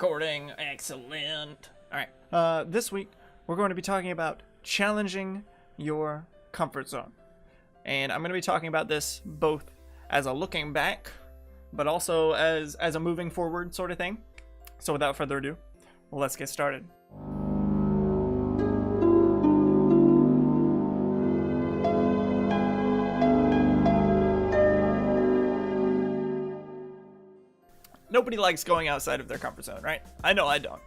recording. Excellent. All right. This week, we're going to be talking about challenging your comfort zone. And I'm going to be talking about this both as a looking back, but also as a moving forward sort of thing. So without further ado, let's get started. Nobody likes going outside of their comfort zone, right? I know I don't.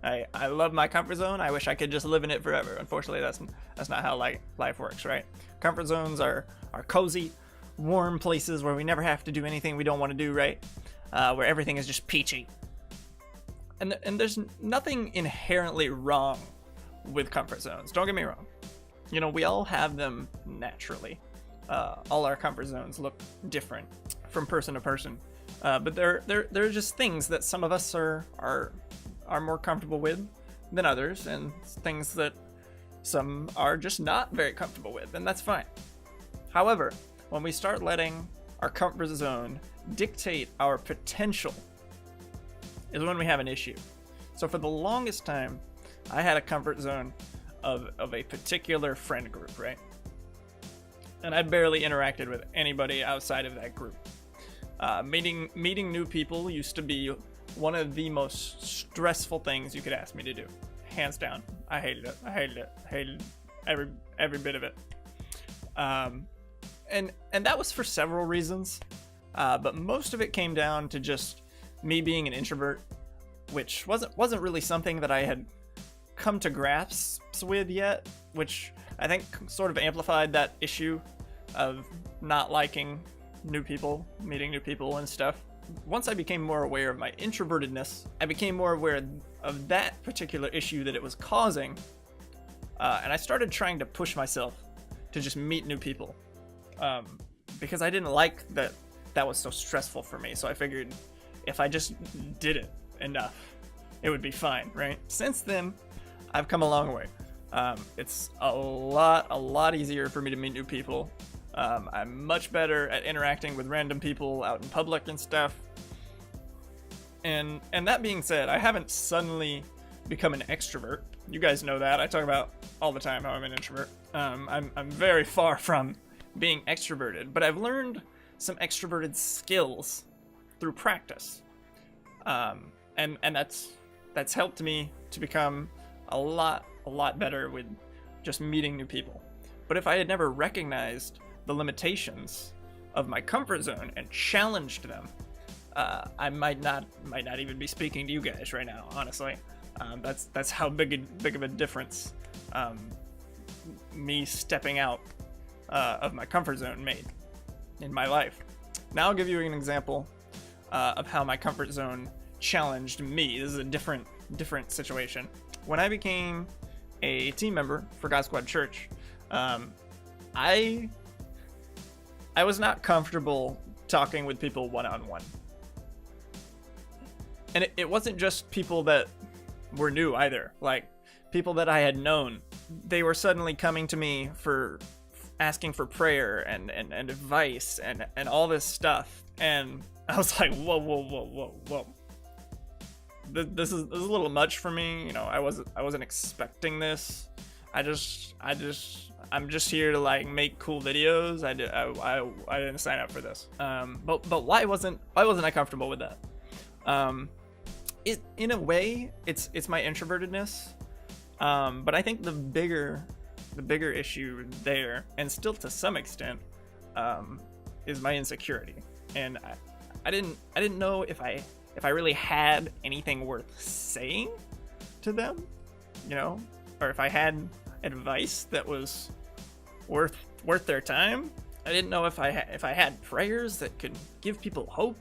I love my comfort zone. I wish I could just live in it forever. Unfortunately, that's not how life works, right? Comfort zones are cozy, warm places where we never have to do anything we don't want to do, right? Where everything is just peachy. And there's nothing inherently wrong with comfort zones. Don't get me wrong. You know, we all have them naturally. All our comfort zones look different from person to person. But there are just things that some of us are more comfortable with than others, and things that some are just not very comfortable with, and that's fine. However, when we start letting our comfort zone dictate our potential is when we have an issue. So for the longest time, I had a comfort zone of a particular friend group, right? And I barely interacted with anybody outside of that group. Meeting new people used to be one of the most stressful things you could ask me to do. Hands down. I hated it. I hated every bit of it. And that was for several reasons. But most of it came down to just me being an introvert, which wasn't really something that I had come to grasps with yet, which I think sort of amplified that issue of not liking new people, meeting new people and stuff. Once I became more aware of my introvertedness, I became more aware of that particular issue that it was causing, and I started trying to push myself to just meet new people, because I didn't like that was so stressful for me. So I figured if I just did it enough, it would be fine, right? Since then, I've come a long way. It's a lot easier for me to meet new people. I'm much better at interacting with random people out in public and stuff. And that being said, I haven't suddenly become an extrovert. You guys know that. I talk about all the time how I'm an introvert. I'm very far from being extroverted, but I've learned some extroverted skills through practice. And that's helped me to become a lot better with just meeting new people. But if I had never recognized the limitations of my comfort zone and challenged them, I might not even be speaking to you guys right now, honestly. That's how big of a difference me stepping out of my comfort zone made in my life. Now I'll give you an example of how my comfort zone challenged me. This is a different situation. When I became a team member for GodSquadChurch, I was not comfortable talking with people one-on-one. And it wasn't just people that were new either. Like, people that I had known, they were suddenly coming to me for asking for prayer and advice and all this stuff. And I was like, whoa. This is a little much for me. You know, I wasn't expecting this. I'm just here to like make cool videos. I didn't sign up for this. But why wasn't I comfortable with that? In a way, it's my introvertedness. But I think the bigger issue there, and still to some extent, is my insecurity. And I didn't know if I really had anything worth saying to them, you know, or if I had advice that was worth their time. I didn't know if I had prayers that could give people hope.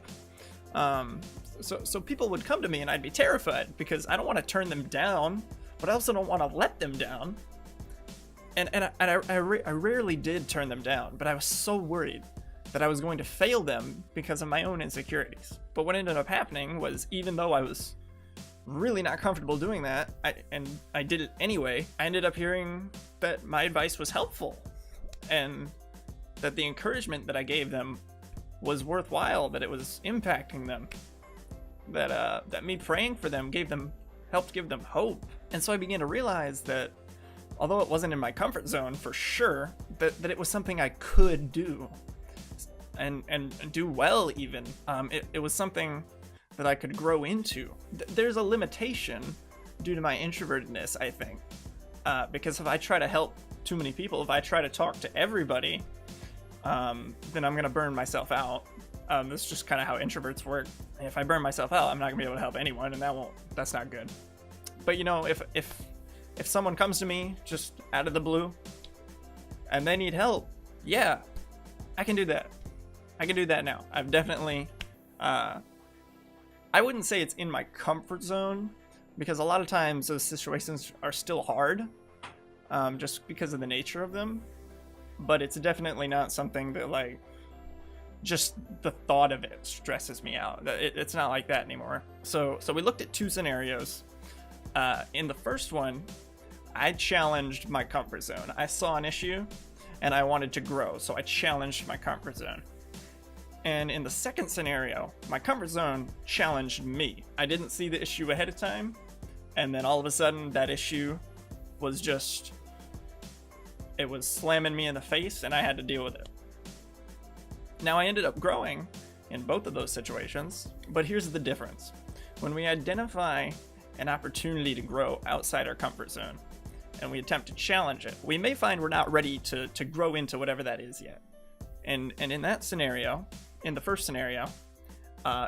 So people would come to me and I'd be terrified because I don't want to turn them down, but I also don't want to let them down. And I rarely did turn them down, but I was so worried that I was going to fail them because of my own insecurities. But what ended up happening was, even though I was really not comfortable doing that, I did it anyway, I ended up hearing that my advice was helpful and that the encouragement that I gave them was worthwhile, that it was impacting them. that me praying for them helped give them hope. And so I began to realize that although it wasn't in my comfort zone for sure, that it was something I could do and do well even. It was something that I could grow into. There's a limitation due to my introvertedness, I think, because if I try to help too many people, if I try to talk to everybody, then I'm gonna burn myself out. That's just kind of how introverts work. If I burn myself out, I'm not gonna be able to help anyone, and that's not good. But you know, if someone comes to me just out of the blue and they need help, yeah, I can do that. I can do that now. I've definitely, I wouldn't say it's in my comfort zone, because a lot of times those situations are still hard, just because of the nature of them. But it's definitely not something that, like, just the thought of it stresses me out. It's not like that anymore. So we looked at two scenarios. In the first one, I challenged my comfort zone. I saw an issue and I wanted to grow, so I challenged my comfort zone. And in the second scenario, my comfort zone challenged me. I didn't see the issue ahead of time, and then all of a sudden that issue was just, it was slamming me in the face and I had to deal with it. Now, I ended up growing in both of those situations, but here's the difference. When we identify an opportunity to grow outside our comfort zone and we attempt to challenge it, we may find we're not ready to grow into whatever that is yet. And in that scenario, in the first scenario,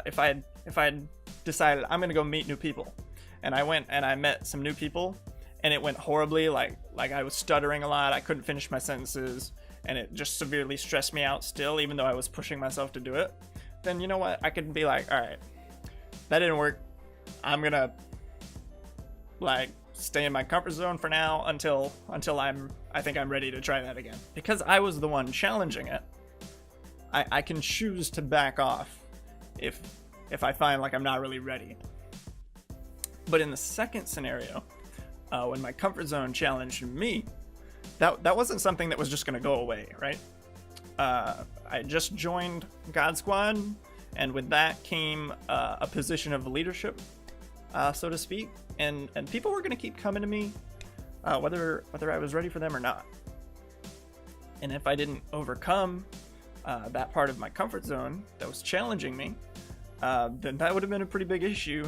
if I had decided I'm gonna go meet new people, and I went and I met some new people, and it went horribly, like I was stuttering a lot, I couldn't finish my sentences, and it just severely stressed me out still, even though I was pushing myself to do it, then you know what, I could be like, all right, that didn't work. I'm gonna like stay in my comfort zone for now until I think I'm ready to try that again. Because I was the one challenging it, I can choose to back off if I find like I'm not really ready. But in the second scenario, when my comfort zone challenged me, that wasn't something that was just gonna go away, right? I just joined God Squad, and with that came a position of leadership, so to speak, and people were gonna keep coming to me, whether I was ready for them or not. And if I didn't overcome that part of my comfort zone that was challenging me, then that would have been a pretty big issue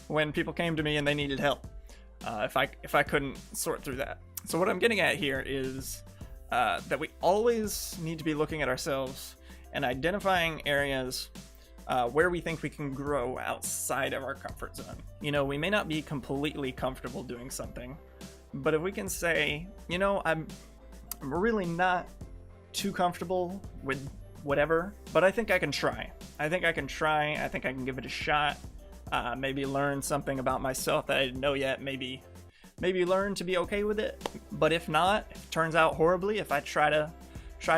when people came to me and they needed help, if I couldn't sort through that. So what I'm getting at here is that we always need to be looking at ourselves and identifying areas where we think we can grow outside of our comfort zone. You know, we may not be completely comfortable doing something, but if we can say, you know, I'm really not too comfortable with whatever, but I think I can try. I think I can give it a shot. Maybe learn something about myself that I didn't know yet. Maybe learn to be okay with it. But if not, if it turns out horribly, if I try to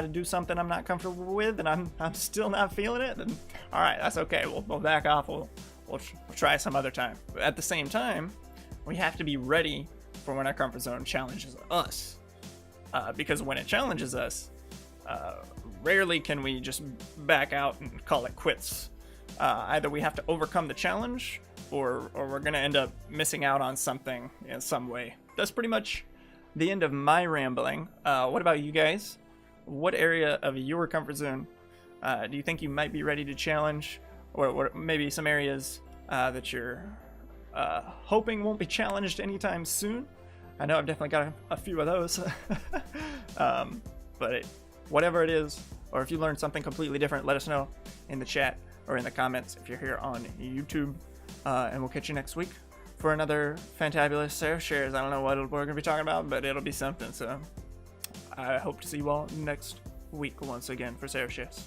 do something I'm not comfortable with and I'm still not feeling it, then all right, that's okay. We'll back off. We'll try some other time. But at the same time, we have to be ready for when our comfort zone challenges us, because when it challenges us, rarely can we just back out and call it quits. Either we have to overcome the challenge, or we're gonna end up missing out on something in some way. That's pretty much the end of my rambling. What about you guys? What area of your comfort zone do you think you might be ready to challenge, or maybe some areas that you're hoping won't be challenged anytime soon? I know I've definitely got a few of those. But whatever it is, or if you learned something completely different, let us know in the chat or in the comments if you're here on YouTube. And we'll catch you next week for another fantabulous SeraphShares. I don't know what we're going to be talking about, but it'll be something. So I hope to see you all next week once again for SeraphShares.